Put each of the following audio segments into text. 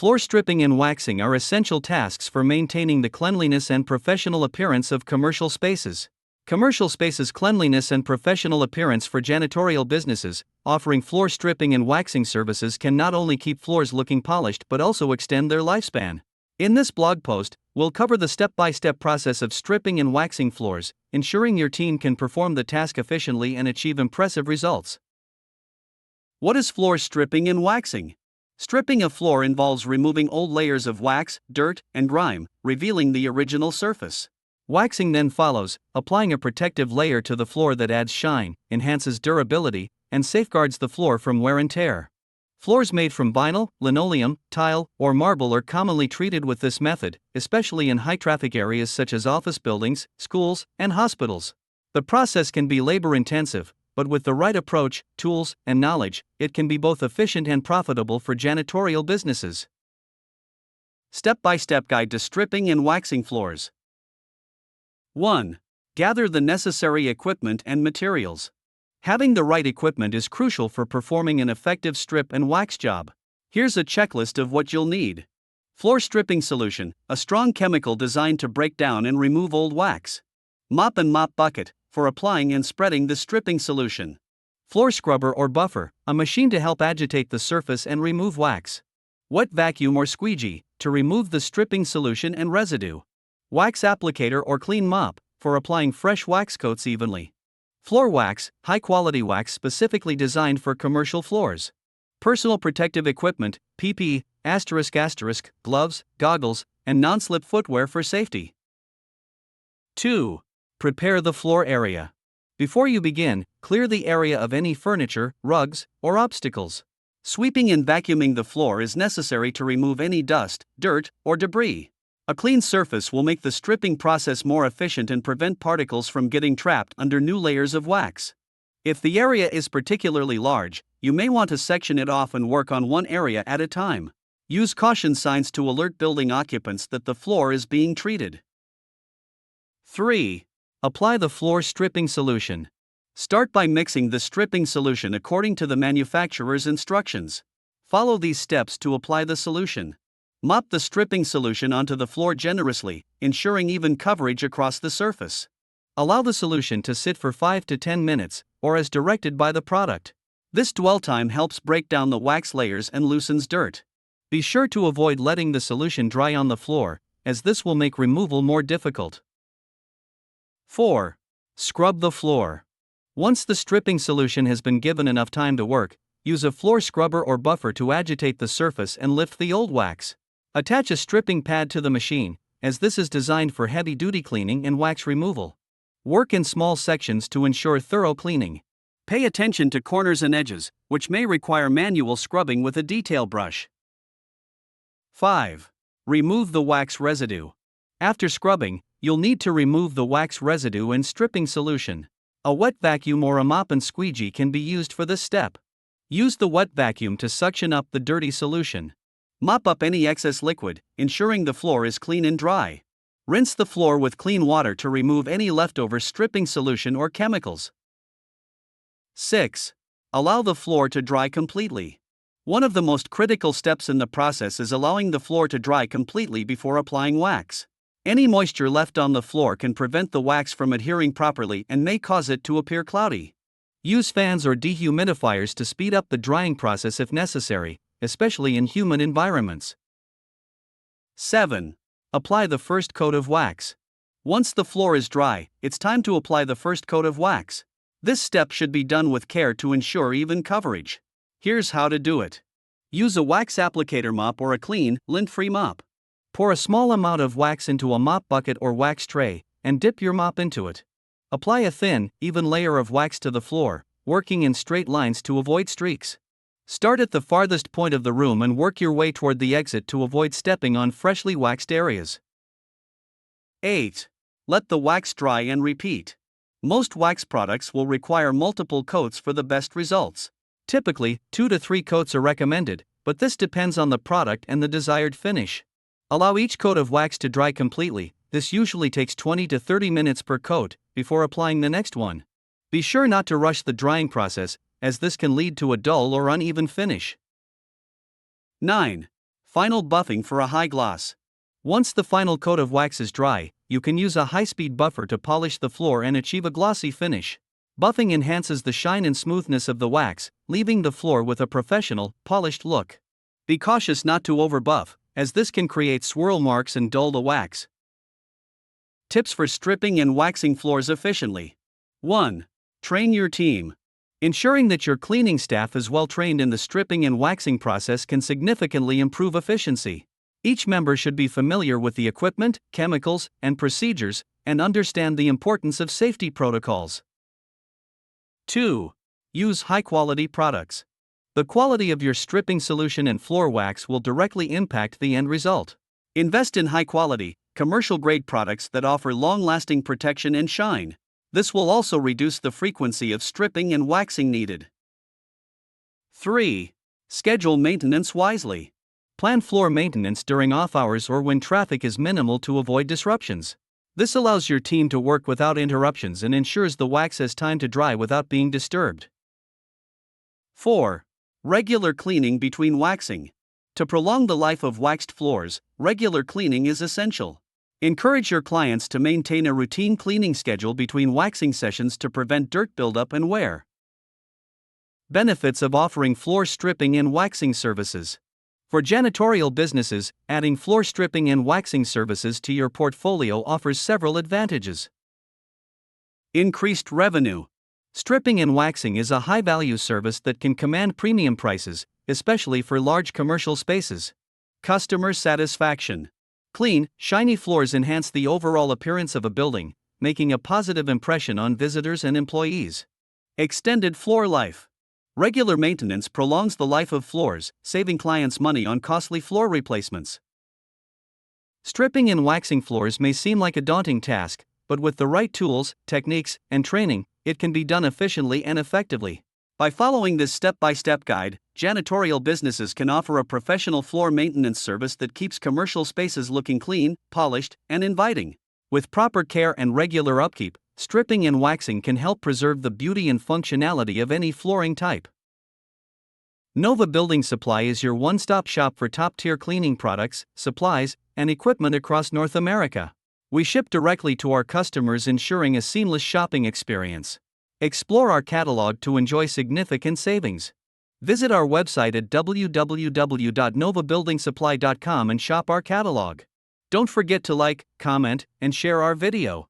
Floor stripping and waxing are essential tasks for maintaining the cleanliness and professional appearance of commercial spaces. Commercial spaces' cleanliness and professional appearance for janitorial businesses offering floor stripping and waxing services can not only keep floors looking polished but also extend their lifespan. In this blog post, we'll cover the step-by-step process of stripping and waxing floors, ensuring your team can perform the task efficiently and achieve impressive results. What is floor stripping and waxing? Stripping a floor involves removing old layers of wax, dirt, and grime, revealing the original surface. Waxing then follows, applying a protective layer to the floor that adds shine, enhances durability, and safeguards the floor from wear and tear. Floors made from vinyl, linoleum, tile, or marble are commonly treated with this method, especially in high-traffic areas such as office buildings, schools, and hospitals. The process can be labor-intensive, but with the right approach, tools, and knowledge, it can be both efficient and profitable for janitorial businesses. Step-by-step guide to stripping and waxing floors. 1. Gather the necessary equipment and materials. Having the right equipment is crucial for performing an effective strip and wax job. Here's a checklist of what you'll need. Floor stripping solution, a strong chemical designed to break down and remove old wax. Mop and mop bucket, for applying and spreading the stripping solution. Floor scrubber or buffer, a machine to help agitate the surface and remove wax. Wet vacuum or squeegee, to remove the stripping solution and residue. Wax applicator or clean mop, for applying fresh wax coats evenly. Floor wax, high-quality wax specifically designed for commercial floors. Personal protective equipment, PPE, ***, gloves, goggles, and non-slip footwear for safety. 2. Prepare the floor area. Before you begin, clear the area of any furniture, rugs, or obstacles. Sweeping and vacuuming the floor is necessary to remove any dust, dirt, or debris. A clean surface will make the stripping process more efficient and prevent particles from getting trapped under new layers of wax. If the area is particularly large, you may want to section it off and work on one area at a time. Use caution signs to alert building occupants that the floor is being treated. 3. Apply the floor stripping solution. Start by mixing the stripping solution according to the manufacturer's instructions. Follow these steps to apply the solution. Mop the stripping solution onto the floor generously, ensuring even coverage across the surface. Allow the solution to sit for 5 to 10 minutes, or as directed by the product. This dwell time helps break down the wax layers and loosens dirt. Be sure to avoid letting the solution dry on the floor, as this will make removal more difficult. 4. Scrub the floor. Once the stripping solution has been given enough time to work, use a floor scrubber or buffer to agitate the surface and lift the old wax. Attach a stripping pad to the machine, as this is designed for heavy-duty cleaning and wax removal. Work in small sections to ensure thorough cleaning. Pay attention to corners and edges, which may require manual scrubbing with a detail brush. 5. Remove the wax residue. After scrubbing, you'll need to remove the wax residue and stripping solution. A wet vacuum or a mop and squeegee can be used for this step. Use the wet vacuum to suction up the dirty solution. Mop up any excess liquid, ensuring the floor is clean and dry. Rinse the floor with clean water to remove any leftover stripping solution or chemicals. 6. Allow the floor to dry completely. One of the most critical steps in the process is allowing the floor to dry completely before applying wax. Any moisture left on the floor can prevent the wax from adhering properly and may cause it to appear cloudy. Use fans or dehumidifiers to speed up the drying process if necessary, especially in humid environments. 7. Apply the first coat of wax. Once the floor is dry, it's time to apply the first coat of wax. This step should be done with care to ensure even coverage. Here's how to do it. Use a wax applicator mop or a clean, lint-free mop. Pour a small amount of wax into a mop bucket or wax tray, and dip your mop into it. Apply a thin, even layer of wax to the floor, working in straight lines to avoid streaks. Start at the farthest point of the room and work your way toward the exit to avoid stepping on freshly waxed areas. 8. Let the wax dry and repeat. Most wax products will require multiple coats for the best results. Typically, 2 to 3 coats are recommended, but this depends on the product and the desired finish. Allow each coat of wax to dry completely. This usually takes 20 to 30 minutes per coat, before applying the next one. Be sure not to rush the drying process, as this can lead to a dull or uneven finish. 9. Final buffing for a high gloss. Once the final coat of wax is dry, you can use a high-speed buffer to polish the floor and achieve a glossy finish. Buffing enhances the shine and smoothness of the wax, leaving the floor with a professional, polished look. Be cautious not to overbuff, as this can create swirl marks and dull the wax. Tips for stripping and waxing floors efficiently. 1. Train your team. Ensuring that your cleaning staff is well trained in the stripping and waxing process can significantly improve efficiency. Each member should be familiar with the equipment, chemicals, and procedures, and understand the importance of safety protocols. 2. Use high-quality products. The quality of your stripping solution and floor wax will directly impact the end result. Invest in high-quality, commercial-grade products that offer long-lasting protection and shine. This will also reduce the frequency of stripping and waxing needed. 3. Schedule maintenance wisely. Plan floor maintenance during off hours or when traffic is minimal to avoid disruptions. This allows your team to work without interruptions and ensures the wax has time to dry without being disturbed. 4. Regular cleaning between waxing. To prolong the life of waxed floors, regular cleaning is essential. Encourage your clients to maintain a routine cleaning schedule between waxing sessions to prevent dirt buildup and wear. Benefits of offering floor stripping and waxing services. For janitorial businesses, adding floor stripping and waxing services to your portfolio offers several advantages. Increased revenue. Stripping and waxing is a high-value service that can command premium prices, especially for large commercial spaces. Customer satisfaction. Clean, shiny floors enhance the overall appearance of a building, making a positive impression on visitors and employees. Extended floor life. Regular maintenance prolongs the life of floors, saving clients money on costly floor replacements. Stripping and waxing floors may seem like a daunting task, but with the right tools, techniques, and training, it can be done efficiently and effectively. By following this step-by-step guide, janitorial businesses can offer a professional floor maintenance service that keeps commercial spaces looking clean, polished, and inviting. With proper care and regular upkeep, stripping and waxing can help preserve the beauty and functionality of any flooring type. Nova Building Supply is your one-stop shop for top-tier cleaning products, supplies, and equipment across North America. We ship directly to our customers, ensuring a seamless shopping experience. Explore our catalog to enjoy significant savings. Visit our website at www.novabuildingsupply.com and shop our catalog. Don't forget to like, comment, and share our video.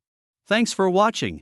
Thanks for watching.